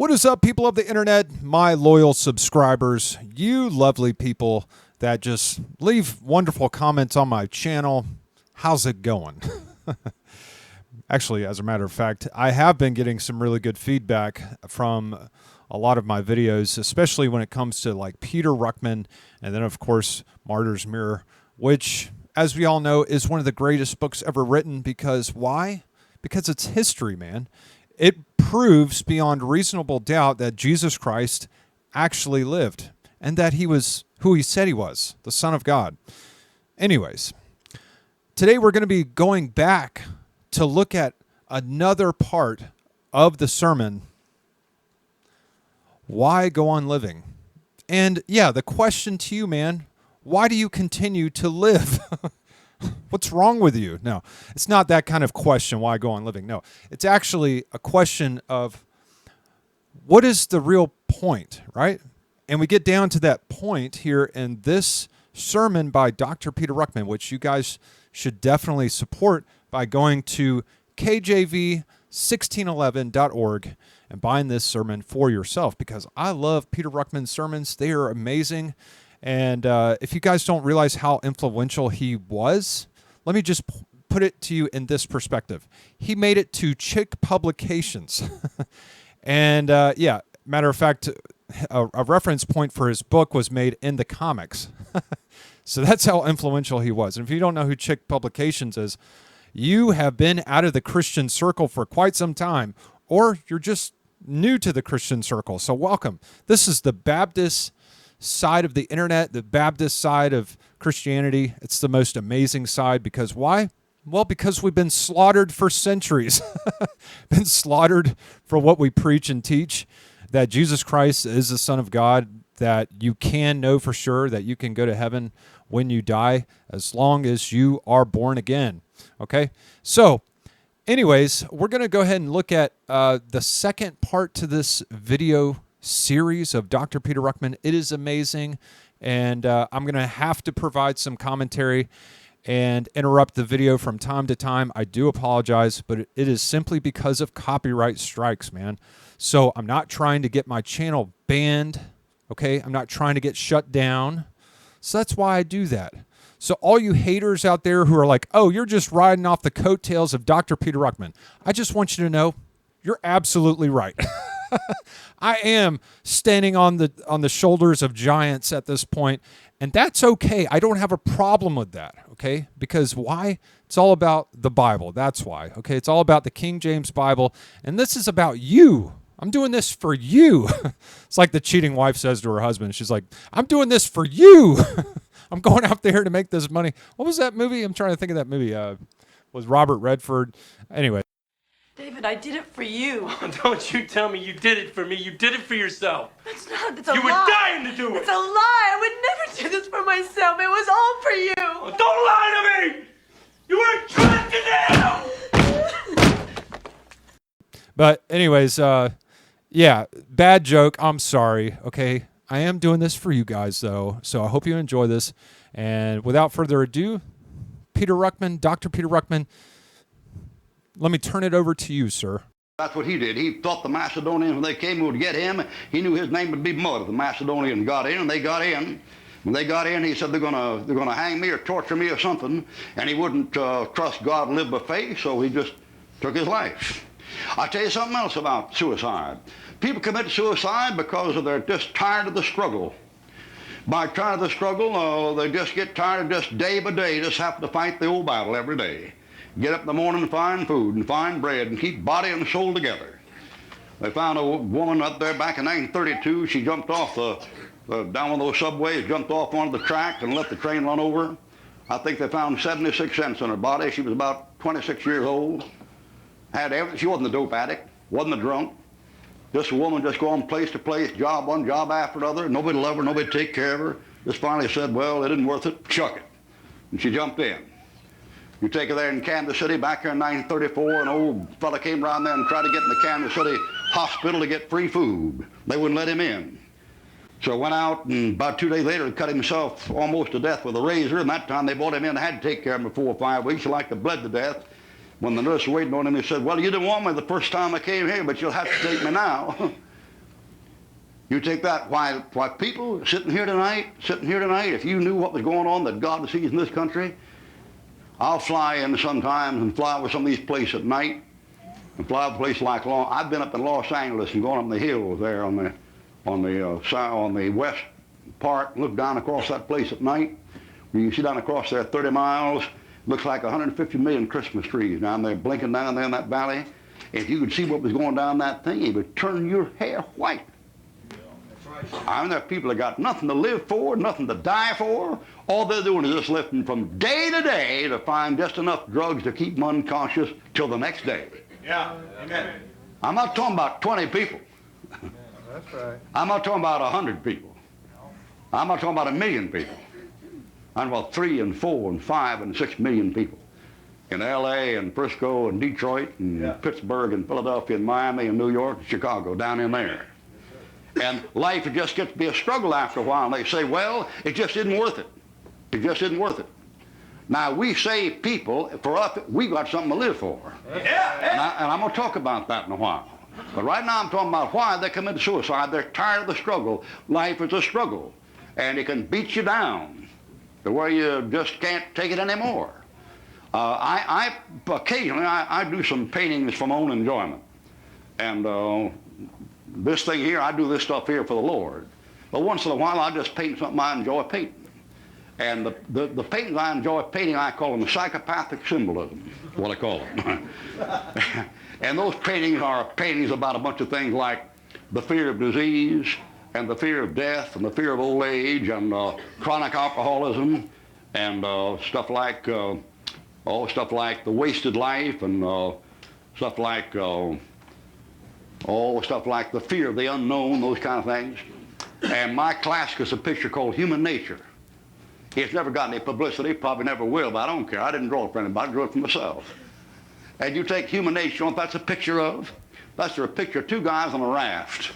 What is up, people of the internet, my loyal subscribers, you lovely people that just leave wonderful comments on my channel? How's it going? Actually, as a matter of fact, I have been getting some really good feedback from a lot of my videos, especially when it comes to like Peter Ruckman and then, of course, Martyr's Mirror, which, as we all know, is one of the greatest books ever written. Because why? Because it's history, man. It proves beyond reasonable doubt that Jesus Christ actually lived and that he was who he said he was, the Son of God. Anyways, today we're going to be going back to look at another part of the sermon, why go on living? And yeah, the question to you, man, why do you continue to live? What's wrong with you? No, it's not that kind of question, why go on living? No, it's actually a question of what is the real point, right? And we get down to that point here in this sermon by Dr. Peter Ruckman, which you guys should definitely support by going to kjv1611.org and buying this sermon for yourself, because I love Peter Ruckman's sermons. They are amazing. And if you guys don't realize how influential he was, let me just put it to you in this perspective. He made it to Chick Publications. And yeah, matter of fact, a reference point for his book was made in the comics. So that's how influential he was. And if you don't know who Chick Publications is, you have been out of the Christian circle for quite some time, or you're just new to the Christian circle. So welcome. This is the Baptist side of the internet, the Baptist side of Christianity. It's the most amazing side because why? Well, because we've been slaughtered for centuries. Been slaughtered for what we preach and teach, that Jesus Christ is the Son of God, that you can know for sure that you can go to heaven when you die as long as you are born again. Okay? So, anyways, we're going to go ahead and look at the second part to this video series of Dr. Peter Ruckman. It is amazing, and I'm going to have to provide some commentary and interrupt the video from time to time. I do apologize, but it is simply because of copyright strikes, man. So I'm not trying to get my channel banned, okay? I'm not trying to get shut down. So that's why I do that. So all you haters out there who are like, oh, you're just riding off the coattails of Dr. Peter Ruckman, I just want you to know you're absolutely right. I am standing on the shoulders of giants at this point, and that's okay. I don't have a problem with that, okay? Because why? It's all about the Bible. That's why, okay? It's all about the King James Bible, and this is about you. I'm doing this for you. It's like the cheating wife says to her husband. She's like, I'm doing this for you. I'm going out there to make this money. What was that movie? I'm trying to think of that movie. Was Robert Redford. Anyway. David, I did it for you. Oh, don't you tell me you did it for me. You did it for yourself. That's not, that's a lie. You were dying to do it. It's a lie. I would never do this for myself. It was all for you. Oh, don't lie to me. You were trapped in hell. But anyways, yeah, bad joke. I'm sorry, okay? I am doing this for you guys, though, so I hope you enjoy this. And without further ado, Peter Ruckman, Dr. Peter Ruckman, let me turn it over to you, sir. That's what he did. He thought the Macedonians, when they came, would get him. He knew his name would be Mud. The Macedonians got in, and they got in. When they got in, he said, they're gonna hang me or torture me or something. And he wouldn't trust God and live by faith, so he just took his life. I'll tell you something else about suicide. People commit suicide because they're just tired of the struggle. By tired of the struggle, they just get tired of just day by day, just having to fight the old battle every day. Get up in the morning and find food and find bread and keep body and soul together. They found a woman up there back in 1932. She jumped off down one of those subways, jumped off onto the track and let the train run over. I think they found 76 cents in her body. She was about 26 years old. Had everything. She wasn't a dope addict, wasn't a drunk. Just a woman just going place to place, job one job after another. Nobody loved her, nobody take care of her. Just finally said, well, it isn't worth it, chuck it. And she jumped in. You take her there in Kansas City, back here in 1934, an old fella came around there and tried to get in the Kansas City hospital to get free food. They wouldn't let him in. So went out, and about 2 days later, cut himself almost to death with a razor, and that time they brought him in. They had to take care of him for 4 or 5 weeks. He like to bled to death. When the nurse was waiting on him, he said, well, you didn't want me the first time I came here, but you'll have to take me now. You take that, why people sitting here tonight, if you knew what was going on that God sees in this country, I'll fly in sometimes and fly over some of these places at night, and fly over a place like I've been up in Los Angeles and going up in the hills there on the west part, look down across that place at night. You see down across there 30 miles, looks like 150 million Christmas trees down there blinking down there in that valley. If you could see what was going down that thing, it would turn your hair white. I mean, there are people that got nothing to live for, nothing to die for. All they're doing is just living from day to day to find just enough drugs to keep them unconscious till the next day. Yeah, amen. I'm not talking about 20 people. That's right. I'm not talking about 100 people. I'm not talking about 1 million people. I'm about 3 and 4 and 5 and 6 million people in L.A. and Frisco and Detroit and Pittsburgh and Philadelphia and Miami and New York and Chicago, down in there. And life just gets to be a struggle after a while. And they say, well, it just isn't worth it. It just isn't worth it. Now, we save people. For us, we got something to live for. Yeah. And I'm going to talk about that in a while. But right now I'm talking about why they commit suicide. They're tired of the struggle. Life is a struggle. And it can beat you down to where you just can't take it anymore. Occasionally I do some paintings for my own enjoyment. And this thing here, I do this stuff here for the Lord. But once in a while, I just paint something I enjoy painting. And the paintings I enjoy painting, I call them psychopathic symbolism, is what I call them. And those paintings are paintings about a bunch of things like the fear of disease, and the fear of death, and the fear of old age, and chronic alcoholism, and stuff like the wasted life, and stuff like stuff like the fear of the unknown, those kind of things. And my classic is a picture called Human Nature. It's never got any publicity, probably never will, but I don't care. I didn't draw it for anybody, I drew it for myself. And you take human nature, you know what that's a picture of? That's a picture of 2 guys on a raft.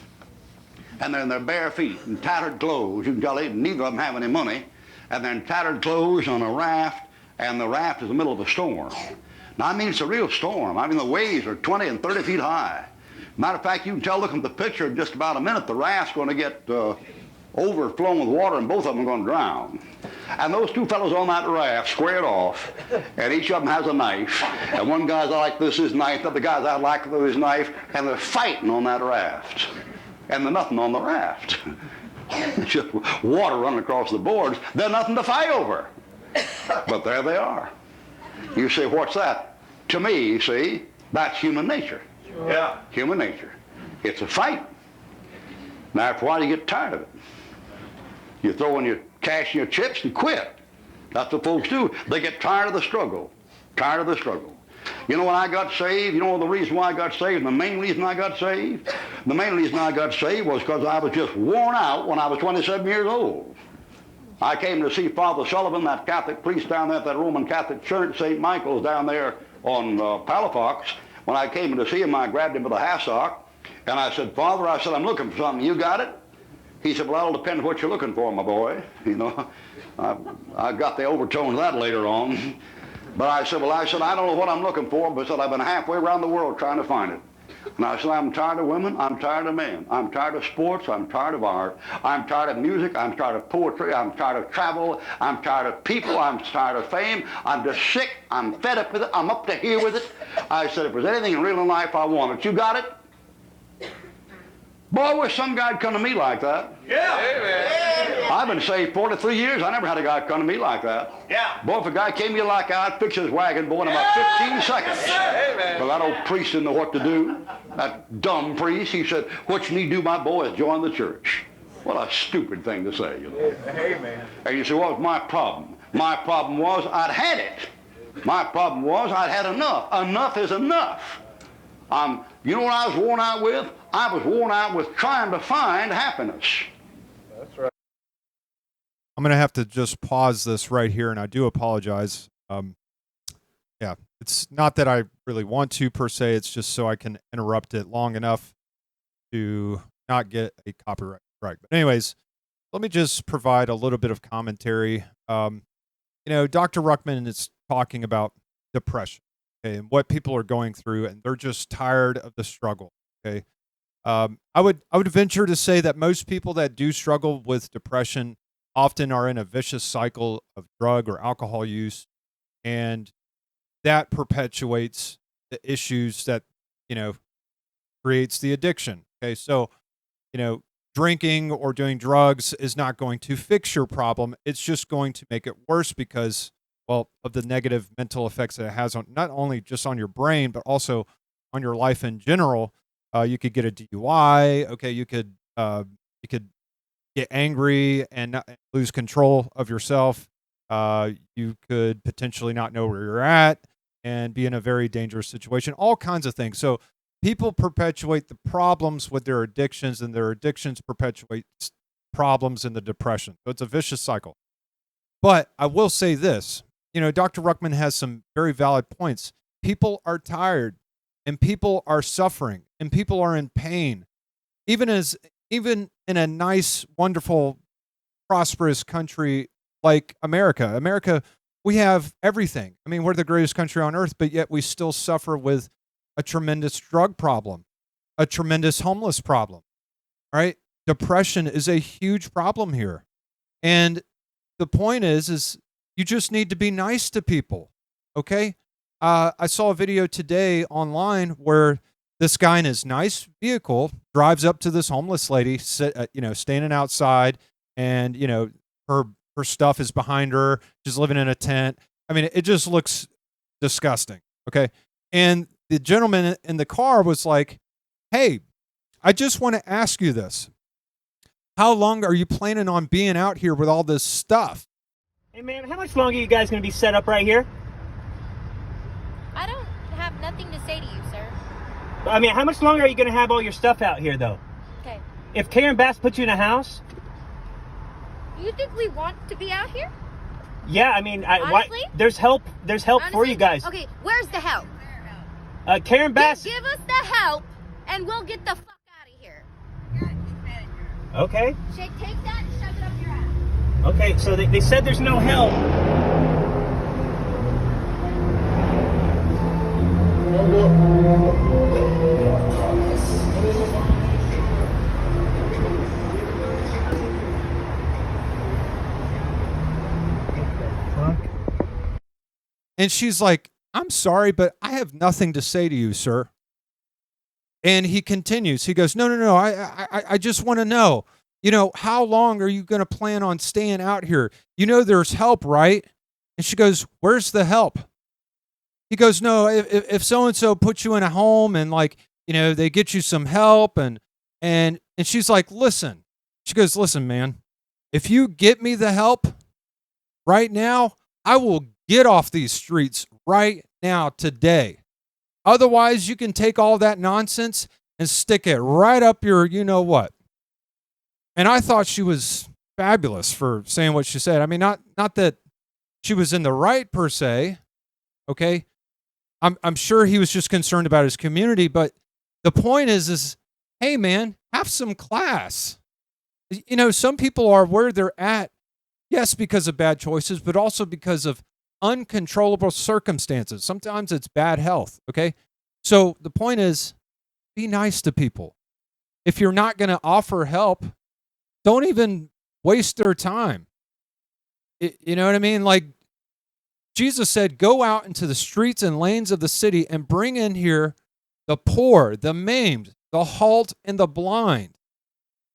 And they're in their bare feet and tattered clothes. You can tell neither of them have any money. And they're in tattered clothes on a raft, and the raft is in the middle of a storm. Now, I mean, it's a real storm. I mean, the waves are 20 and 30 feet high. Matter of fact, you can tell looking at the picture in just about a minute, the raft's going to get overflown with water, and both of them are going to drown. And those 2 fellows on that raft squared off, and each of them has a knife. And one guy's like this, his knife, the other guy's out like this, his knife, and they're fighting on that raft. And there's nothing on the raft. It's just water running across the boards. There's nothing to fight over. But there they are. You say, what's that? To me, you see, that's human nature. Yeah. Human nature. It's a fight. Now, after a while, you get tired of it. You throw in your cash and your chips and quit. That's what folks do. They get tired of the struggle. Tired of the struggle. You know when I got saved, you know the reason why I got saved, the main reason I got saved? The main reason I got saved was because I was just worn out when I was 27 years old. I came to see Father Sullivan, that Catholic priest down there at that Roman Catholic Church, St. Michael's down there on Palafox. When I came to see him, I grabbed him by the hassock, and I said, Father, I said, I'm looking for something. You got it? He said, well, that'll depend what you're looking for, my boy. You know, I got the overtone of that later on. But I said, I don't know what I'm looking for, but I said, I've been halfway around the world trying to find it. And I said, I'm tired of women, I'm tired of men, I'm tired of sports, I'm tired of art, I'm tired of music, I'm tired of poetry, I'm tired of travel, I'm tired of people, I'm tired of fame, I'm just sick, I'm fed up with it, I'm up to here with it. I said, if there's anything real in life I want it, you got it? Boy, I wish some guy'd come to me like that. Yeah. Amen. I've been saved 43 years. I never had a guy come to me like that. Yeah. Boy, if a guy came to me like that, I'd fix his wagon, boy, in about 15 seconds. Amen. But that old priest didn't know what to do. That dumb priest, he said, what you need to do, my boy, is join the church. What a stupid thing to say, you know. Amen. And you say, what was my problem? My problem was I'd had it. My problem was I'd had enough. Enough is enough. You know what I was worn out with? I was worn out with trying to find happiness. That's right. I'm going to have to just pause this right here, and I do apologize. Yeah, it's not that I really want to per se. It's just so I can interrupt it long enough to not get a copyright strike. But anyways, let me just provide a little bit of commentary. Dr. Ruckman is talking about depression, okay, and what people are going through, and they're just tired of the struggle, okay? I would venture to say that most people that do struggle with depression often are in a vicious cycle of drug or alcohol use, and that perpetuates the issues that you know creates the addiction. Okay, so you know, drinking or doing drugs is not going to fix your problem. It's just going to make it worse because, well, of the negative mental effects that it has on not only just on your brain, but also on your life in general. You could get a DUI. Okay, you could get angry and lose control of yourself. You could potentially not know where you're at and be in a very dangerous situation. All kinds of things. So people perpetuate the problems with their addictions, and their addictions perpetuate problems in the depression. So it's a vicious cycle. But I will say this, Dr. Ruckman has some very valid points. People are tired, and people are suffering, and people are in pain. Even in a nice, wonderful, prosperous country like America. America, we have everything. I mean, we're the greatest country on earth, but yet we still suffer with a tremendous drug problem, a tremendous homeless problem, right? Depression is a huge problem here. And the point is you just need to be nice to people, okay? I saw a video today online where this guy in his nice vehicle drives up to this homeless lady, standing outside, and her stuff is behind her. She's living in a tent. I mean, it just looks disgusting. Okay, and the gentleman in the car was like, "Hey, I just want to ask you this: how long are you planning on being out here with all this stuff?" Hey man, how much longer are you guys gonna be set up right here? I don't have nothing to say to you, sir. I mean, how much longer are you going to have all your stuff out here, though? Okay. If Karen Bass put you in a house? You think we want to be out here? Yeah, I mean, honestly? There's help for you guys. Okay, where's the help? Karen Bass. Give us the help, and we'll get the fuck out of here. Okay. Take that and shove it up your ass. Okay, so they said there's no help. And she's like, "I'm sorry, but I have nothing to say to you, sir." And he continues. He goes, No. I just want to know, how long are you going to plan on staying out here? There's help, right? And she goes, "Where's the help?" He goes, "No, if so-and-so puts you in a home and they get you some help and she's like, "Listen." She goes, "Listen, man, if you get me the help right now, I will get off these streets right now today. Otherwise, you can take all that nonsense and stick it right up your you-know-what." And I thought she was fabulous for saying what she said. I mean, not that she was in the right per se, okay? I'm sure he was just concerned about his community, but the point is, hey man, have some class. Some people are where they're at, yes, because of bad choices, but also because of uncontrollable circumstances. Sometimes it's bad health, okay? So the point is, be nice to people. If you're not going to offer help, don't even waste their time. You know what I mean? Like, Jesus said, "Go out into the streets and lanes of the city and bring in here the poor, the maimed, the halt, and the blind."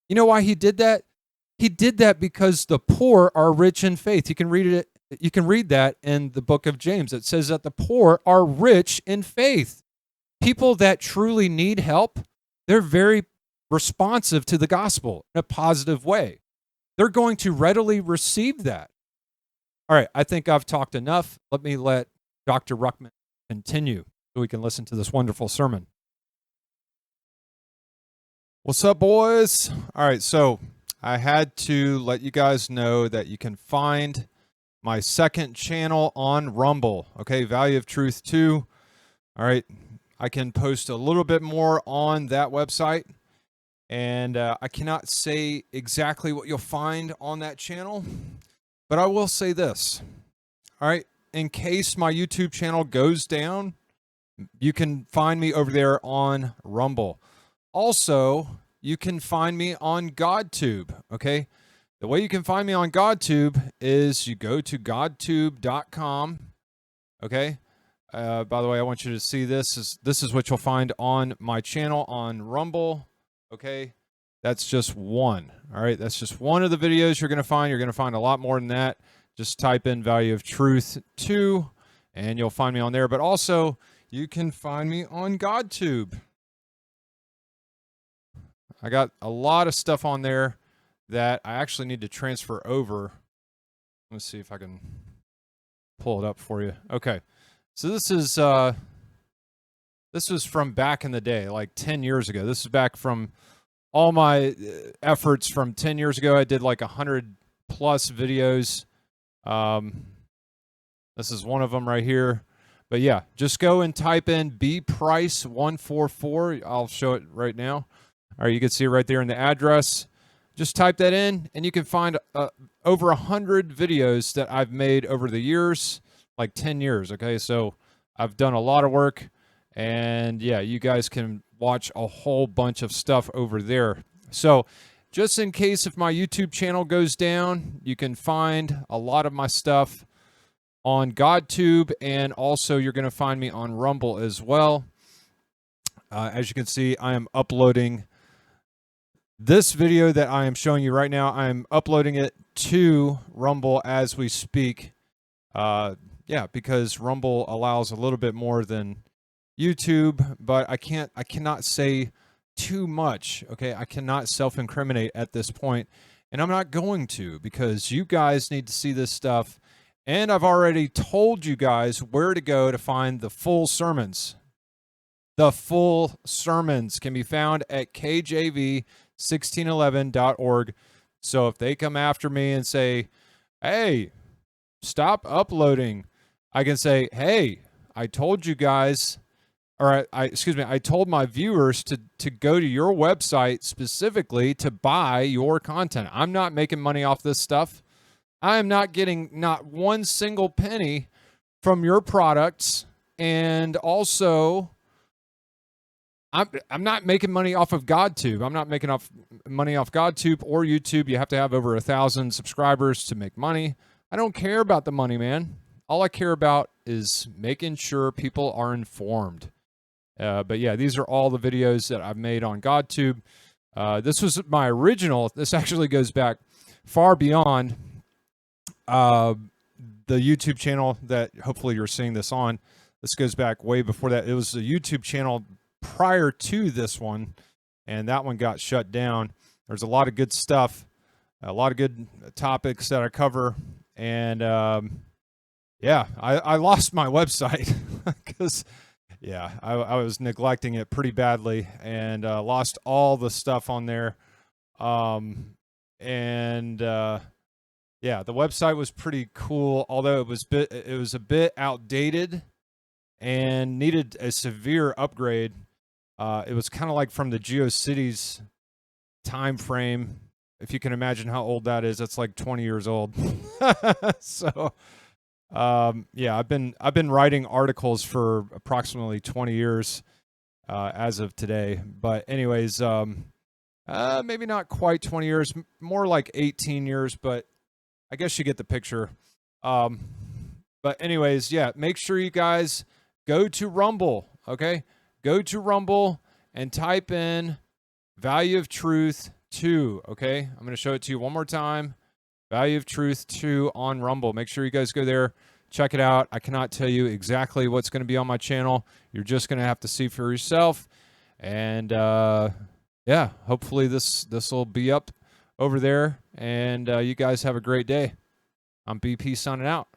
You know why he did that? He did that because the poor are rich in faith. You can read it. You can read that in the book of James. It says that the poor are rich in faith. People that truly need help, they're very responsive to the gospel in a positive way. They're going to readily receive that. All right, I think I've talked enough. Let me let Dr. Ruckman continue so we can listen to this wonderful sermon. What's up, boys? All right, so I had to let you guys know that you can find my second channel on Rumble, okay, Value of Truth 2. All right, I can post a little bit more on that website, and I cannot say exactly what you'll find on that channel, but I will say this, all right, in case my YouTube channel goes down, you can find me over there on Rumble. Also, you can find me on GodTube, okay? The way you can find me on GodTube is you go to godtube.com, okay? By the way, I want you to see this. This is what you'll find on my channel on Rumble, okay? That's just one, all right? That's just one of the videos you're going to find. You're going to find a lot more than that. Just type in Value of Truth 2, and you'll find me on there. But also, you can find me on GodTube. I got a lot of stuff on there that I actually need to transfer over. Let's see if I can pull it up for you. Okay. So this was from back in the day, like 10 years ago. This is back from all my efforts from 10 years ago. I did like 100 plus videos. This is one of them right here. But yeah, just go and type in bprice144. I'll show it right now. All right, you can see it right there in the address. Just type that in, and you can find over 100 videos that I've made over the years, like 10 years, okay? So I've done a lot of work, and yeah, you guys can watch a whole bunch of stuff over there. So just in case if my YouTube channel goes down, you can find a lot of my stuff on GodTube, and also you're going to find me on Rumble as well. As you can see, I am uploading this video that I am showing you right now. I'm uploading it to Rumble as we speak. Yeah, because Rumble allows a little bit more than YouTube, but I cannot say too much. Okay, I cannot self-incriminate at this point, and I'm not going to, because you guys need to see this stuff. And I've already told you guys where to go to find the full sermons. The full sermons can be found at kjv1611.org. So if they come after me and say, hey, stop uploading, I can say, hey, I told you guys, or I told my viewers to go to your website specifically to buy your content. I'm not making money off this stuff. I am not getting not one single penny from your products, and also I'm not making money off of GodTube. I'm not making money off GodTube or YouTube. You have to have over 1,000 subscribers to make money. I don't care about the money, man. All I care about is making sure people are informed. But yeah, these are all the videos that I've made on GodTube. This was my original. This actually goes back far beyond the YouTube channel that hopefully you're seeing this on. This goes back way before that. It was a YouTube channel prior to this one, and that one got shut down. There's a lot of good stuff, a lot of good topics that I cover, and yeah, I lost my website because yeah, I was neglecting it pretty badly, and lost all the stuff on there. Yeah, the website was pretty cool, although it was a bit outdated and needed a severe upgrade. It was kind of like from the GeoCities time frame. If you can imagine how old that is, that's like 20 years old. So, yeah, I've been writing articles for approximately 20 years as of today. But anyways, maybe not quite 20 years, more like 18 years, but I guess you get the picture. But anyways, yeah, make sure you guys go to Rumble, okay? Go to Rumble and type in Value of Truth 2, okay? I'm going to show it to you one more time. Value of Truth 2 on Rumble. Make sure you guys go there, check it out. I cannot tell you exactly what's going to be on my channel. You're just going to have to see for yourself. And yeah, hopefully this will be up over there, and you guys have a great day. I'm BP signing out.